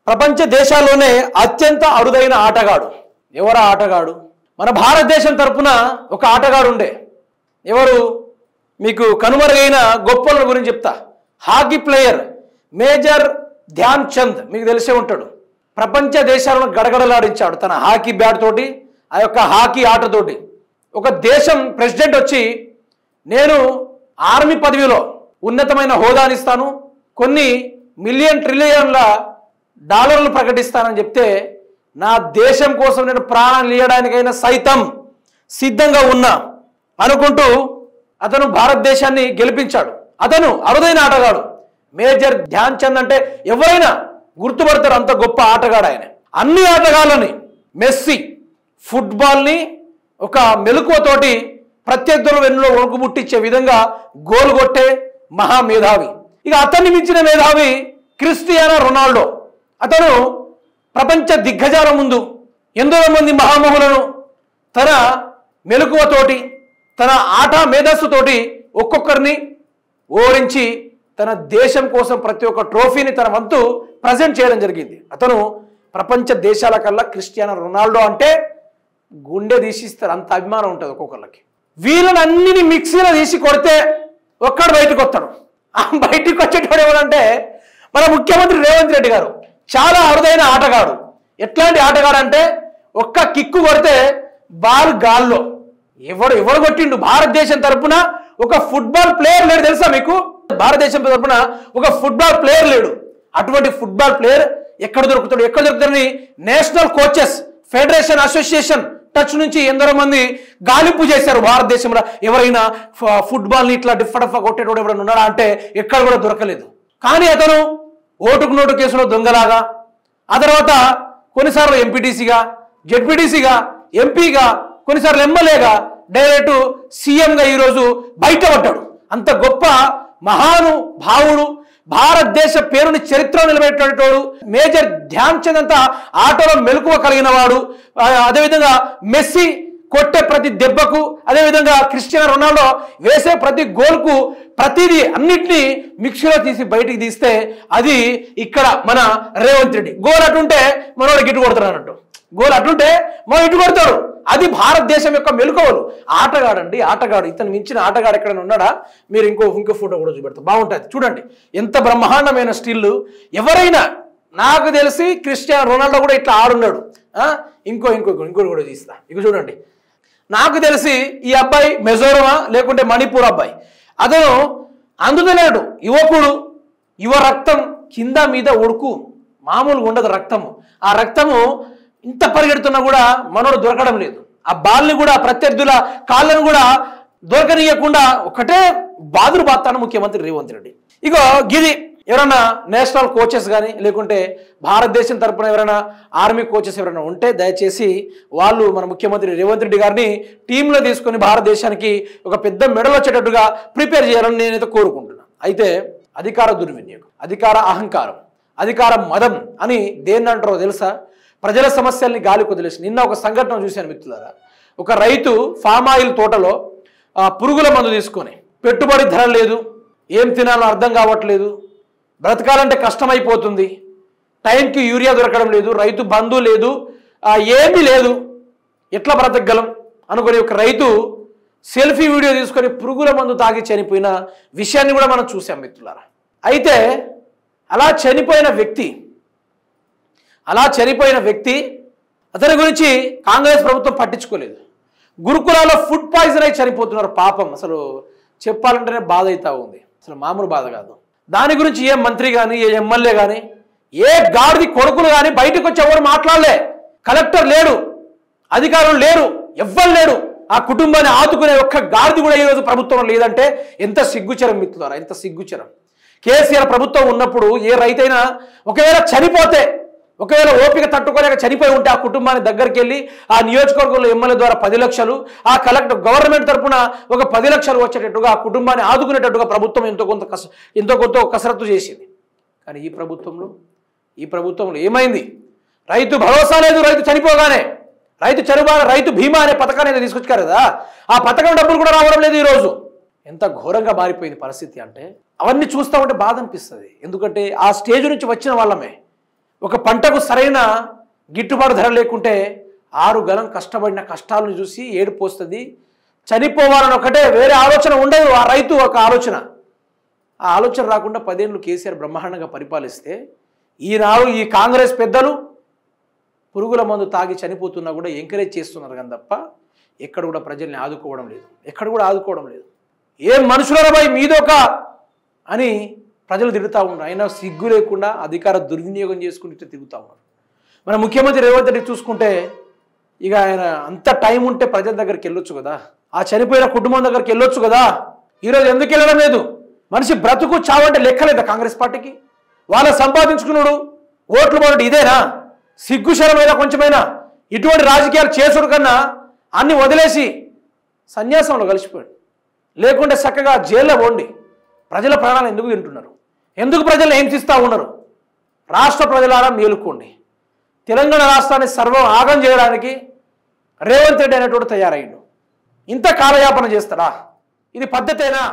ప్రపంచ దేశాల్లోనే అత్యంత అరుదైన ఆటగాడు. ఎవరు ఆటగాడు? మన భారతదేశం తరపున ఒక ఆటగాడు ఉండే. ఎవరు? మీకు కనుమరుగైన గొప్పల గురించి చెప్తా. Hockey player major Dhyan Chand, మీకు తెలిసే ఉంటాడు. ప్రపంచ దేశాలను గడగడలాడించాడు తన హాకీ బ్యాట్ తోటి, ఆ యొక్క హాకీ ఆటతోటి. ఒక దేశం ప్రెసిడెంట్ వచ్చి నేను ఆర్మీ పదవిలో ఉన్నతమైన హోదానిస్తాను, కొన్ని మిలియన్ ట్రిలియన్ల డాలర్లు ప్రకటిస్తానని చెప్తే, నా దేశం కోసం నేను ప్రాణాలు ఇవ్వడానికైనా సైతం సిద్ధంగా ఉన్నా అనుకుంటూ అతను భారతదేశాన్ని గెలిపించాడు. అతను అరుదైన ఆటగాడు. మేజర్ ధ్యాన్ చంద్ అంటే ఎవరైనా గుర్తుపడతారు, అంత గొప్ప ఆటగాడు ఆయన. అన్ని ఆటగాళ్ళని, మెస్సీ ఫుట్బాల్ని ఒక మెలకువతోటి ప్రత్యర్థుల వెన్నులో ఒడుకుముట్టించే విధంగా గోల్ కొట్టే మహామేధావి. ఇక అతన్ని మించిన మేధావి క్రిస్టియానో రొనాల్డో. అతను ప్రపంచ దిగ్గజాల ముందు ఎందరో మంది మహామహులను తన మెలకువతోటి, తన ఆట మేధస్సుతోటి ఒక్కొక్కరిని ఓడించి తన దేశం కోసం ప్రతి ఒక్క ట్రోఫీని తన వంతు ప్రజెంట్ చేయడం జరిగింది. అతను ప్రపంచ దేశాల కల్లా క్రిస్టియానో రొనాల్డో అంటే గుండె తీసిస్తారు, అంత అభిమానం ఉంటుంది ఒక్కొక్కరికి. వీళ్ళని అన్నిని మిక్సీలో తీసి కొడితే ఒక్కడు బయటకు వస్తాడు. ఆ బయటికి వచ్చేటోడు ఎవరంటే మన ముఖ్యమంత్రి రేవంత్ రెడ్డి గారు. చాలా అరుదైన ఆటగాడు. ఎట్లాంటి ఆటగాడు అంటే ఒక్క కిక్కు కొడితే బాల్ గాల్లో. ఎవడు కొట్టిండు? భారతదేశం తరపున ఒక ఫుట్బాల్ ప్లేయర్ లేడు, తెలుసా మీకు? భారతదేశం తరపున ఒక ఫుట్బాల్ ప్లేయర్ లేడు. అటువంటి ఫుట్బాల్ ప్లేయర్ ఎక్కడ దొరుకుతాడని national coaches federation association touch నుంచి ఎందరో మంది గాలింపు చేశారు భారతదేశంలో. ఎవరైనా ఫుట్బాల్ని ఇట్లా డిఫ్ఫడఫా కొట్టేటోడు ఎవరైనా ఉన్నాడా అంటే ఎక్కడ కూడా దొరకలేదు. కానీ అతను ఓటుకు నోటు కేసులో దొంగలాగా, ఆ తర్వాత కొన్నిసార్లు ఎంపీటీసీగా, జెడ్పీటీసీగా, ఎంపీగా, కొన్నిసార్లు ఎమ్మెల్యేగా, డైరెక్ట్ సీఎంగా ఈరోజు బయటపడ్డాడు. అంత గొప్ప మహానుభావుడు, భారతదేశ పేరుని చరిత్ర నిలబెట్టేటోడు మేజర్ ధ్యాన్ చంద్. అంతా ఆటలో మెలకువ కలిగిన వాడు. అదేవిధంగా మెస్సీ కొట్టే ప్రతి దెబ్బకు, అదేవిధంగా క్రిస్టియానో రొనాల్డో వేసే ప్రతి గోల్కు ప్రతిదీ అన్నిటినీ మిక్సీలో తీసి బయటికి తీస్తే అది ఇక్కడ మన రేవంత్ రెడ్డి. గోల్ అటుంటే మనోడికి ఇటు కొడతాడు అన్నట్టు, గోల్ అటుంటే మనం ఇటు కొడతాడు. అది భారతదేశం యొక్క మెలకువలు. ఆటగాడండి, ఆటగాడు. ఇతను మించిన ఆటగాడు ఎక్కడైనా ఉన్నాడా? మీరు ఇంకో ఫోటో కూడా చూపెడతారు, బాగుంటుంది చూడండి. ఎంత బ్రహ్మాండమైన స్టిల్. ఎవరైనా, నాకు తెలిసి క్రిస్టియానో రొనాల్డో కూడా ఇట్లా ఆడున్నాడు. ఇంకోటి కూడా తీస్తా. ఇక చూడండి, నాకు తెలిసి ఈ అబ్బాయి మిజోరమా లేకుంటే మణిపూర్ అబ్బాయి. అతను అందుతలేడు, యువకుడు. యువ రక్తం కింద మీద ఉడుకు, మామూలుగా ఉండదు రక్తము. ఆ రక్తము ఇంత పరిగెడుతున్నా కూడా మనోడు దొరకడం లేదు. ఆ బాల్ని కూడా, ప్రత్యర్థుల కాళ్ళను కూడా దొరకనీయకుండా ఒకటే బాదులు బాస్తాను ముఖ్యమంత్రి రేవంత్ రెడ్డి. ఇగో గిది ఎవరైనా నేషనల్ కోచెస్ కానీ లేకుంటే భారతదేశం తరపున ఎవరైనా ఆర్మీ కోచెస్ ఎవరైనా ఉంటే దయచేసి వాళ్ళు మన ముఖ్యమంత్రి రేవంత్ రెడ్డి గారిని టీంలో తీసుకొని భారతదేశానికి ఒక పెద్ద మెడల్ వచ్చేటట్టుగా ప్రిపేర్ చేయాలని నేనైతే కోరుకుంటున్నాను. అయితే అధికార దుర్వినియోగం, అధికార అహంకారం, అధికార మదం అని దేన్ని అంటారో తెలుసా? ప్రజల సమస్యల్ని గాలి కొదిలేసి. నిన్న ఒక సంఘటన చూశాను మిత్రులారా. ఒక రైతు ఫామ్ ఆయిల్ తోటలో పురుగుల మందు తీసుకొని, పెట్టుబడి ధర లేదు, ఏం తినాలో అర్థం కావట్లేదు, బ్రతకాలంటే కష్టమైపోతుంది, టైంకి యూరియా దొరకడం లేదు, రైతు బంధు లేదు, ఏమీ లేదు, ఎట్లా బ్రతకగలం అనుకుని ఒక రైతు సెల్ఫీ వీడియో తీసుకొని పురుగుల మందు తాగి చనిపోయిన విషయాన్ని కూడా మనం చూసాం మిత్రులారా. అయితే అలా చనిపోయిన వ్యక్తి అతని గురించి కాంగ్రెస్ ప్రభుత్వం పట్టించుకోలేదు. గురుకులాల్లో ఫుడ్ పాయిజన్ అయి చనిపోతున్నారు పాపం. అసలు చెప్పాలంటేనే బాధ అవుతా ఉంది, అసలు మామూలు బాధ కాదు. దాని గురించి ఏ మంత్రి కానీ, ఏ ఎమ్మెల్యే కానీ, ఏ గాడిది కొడుకులు కానీ బయటకు వచ్చి ఎవరు మాట్లాడలే. కలెక్టర్ లేడు, అధికారులు లేరు, ఎవ్వరు లేరు. ఆ కుటుంబాన్ని ఆదుకునే ఒక్క గాడిది కూడా ఈరోజు ప్రభుత్వం లేదంటే ఎంత సిగ్గుచరం మిత్రులారా, ఎంత సిగ్గుచరం. కేసీఆర్ ప్రభుత్వం ఉన్నప్పుడు ఏ రైతైనా ఒకవేళ చనిపోతే, ఒకవేళ ఓపిక తట్టుకోలేక చనిపోయి ఉంటే ఆ కుటుంబాన్ని దగ్గరికి వెళ్ళి ఆ నియోజకవర్గంలో ఎమ్మెల్యే ద్వారా 10 లక్షలు, ఆ కలెక్టర్ గవర్నమెంట్ తరఫున ఒక 10 లక్షలు వచ్చేటట్టుగా ఆ కుటుంబాన్ని ఆదుకునేటట్టుగా ప్రభుత్వం ఎంతో కొంత కసరత్తు చేసింది. కానీ ఈ ప్రభుత్వంలో ఏమైంది? రైతు భరోసా లేదు. రైతు చనిపోగానే రైతు బీమా అనే పథకాన్ని తీసుకొచ్చారు కదా, ఆ పథకం డబ్బులు కూడా రావడం లేదు ఈరోజు. ఎంత ఘోరంగా మారిపోయింది పరిస్థితి అంటే అవన్నీ చూస్తూ ఉంటే బాధ అనిపిస్తుంది. ఎందుకంటే ఆ స్టేజ్ నుంచి వచ్చిన వాళ్ళమే, ఒక పంటకు సరైన గిట్టుబాటు ధర లేకుంటే 6 గలం కష్టపడిన కష్టాలను చూసి ఏడుపు వస్తుంది, చనిపోవాలని ఒకటే, వేరే ఆలోచన ఉండదు ఆ రైతు ఒక ఆలోచన. ఆ ఆలోచన రాకుండా 10 ఏళ్ళు కేసీఆర్ బ్రహ్మాండంగా పరిపాలిస్తే ఈనాడు ఈ కాంగ్రెస్ పెద్దలు పురుగుల మందు తాగి చనిపోతున్నా కూడా ఎంకరేజ్ చేస్తున్నారు కానీ తప్ప ఎక్కడ కూడా ప్రజల్ని ఆదుకోవడం లేదు, ఎక్కడ కూడా ఆదుకోవడం లేదు. ఏం మనుషులరాబాయి మీదొక అని ప్రజలు తిరుగుతూ ఉన్నారు. అయినా సిగ్గు లేకుండా అధికార దుర్వినియోగం చేసుకుంటూ తిరుగుతూ ఉన్నారు. మన ముఖ్యమంత్రి రేవంత్ రెడ్డి చూసుకుంటే ఇక ఆయన అంత టైం ఉంటే ప్రజల దగ్గరికి వెళ్ళొచ్చు కదా, ఆ చనిపోయిన కుటుంబం దగ్గరికి వెళ్ళొచ్చు కదా. ఈరోజు ఎందుకు వెళ్ళడం లేదు? మనిషి బ్రతుకు చావంటే లెక్కలేదా కాంగ్రెస్ పార్టీకి? వాళ్ళ సంపాదించుకున్నాడు ఓట్లు మొదటి ఇదేనా? సిగ్గుశరమైనా కొంచెమైనా ఇటువంటి రాజకీయాలు చేసుడు కన్నా అన్ని వదిలేసి సన్యాసంలో కలిసిపోయాడు. లేకుంటే చక్కగా జైల్లో పోండి. ప్రజల ప్రాణాలు ఎందుకు తింటున్నారు? ఎందుకు ప్రజలను హింసిస్తూ ఉన్నారు? రాష్ట్ర ప్రజలారా మేలుకోండి. తెలంగాణ రాష్ట్రాన్ని సర్వం ఆగం చేయడానికి రేవంత్ రెడ్డి అనేటువంటి తయారయ్యాడు. ఇంత కాలయాపన చేస్తారా? ఇది పద్ధతేనా?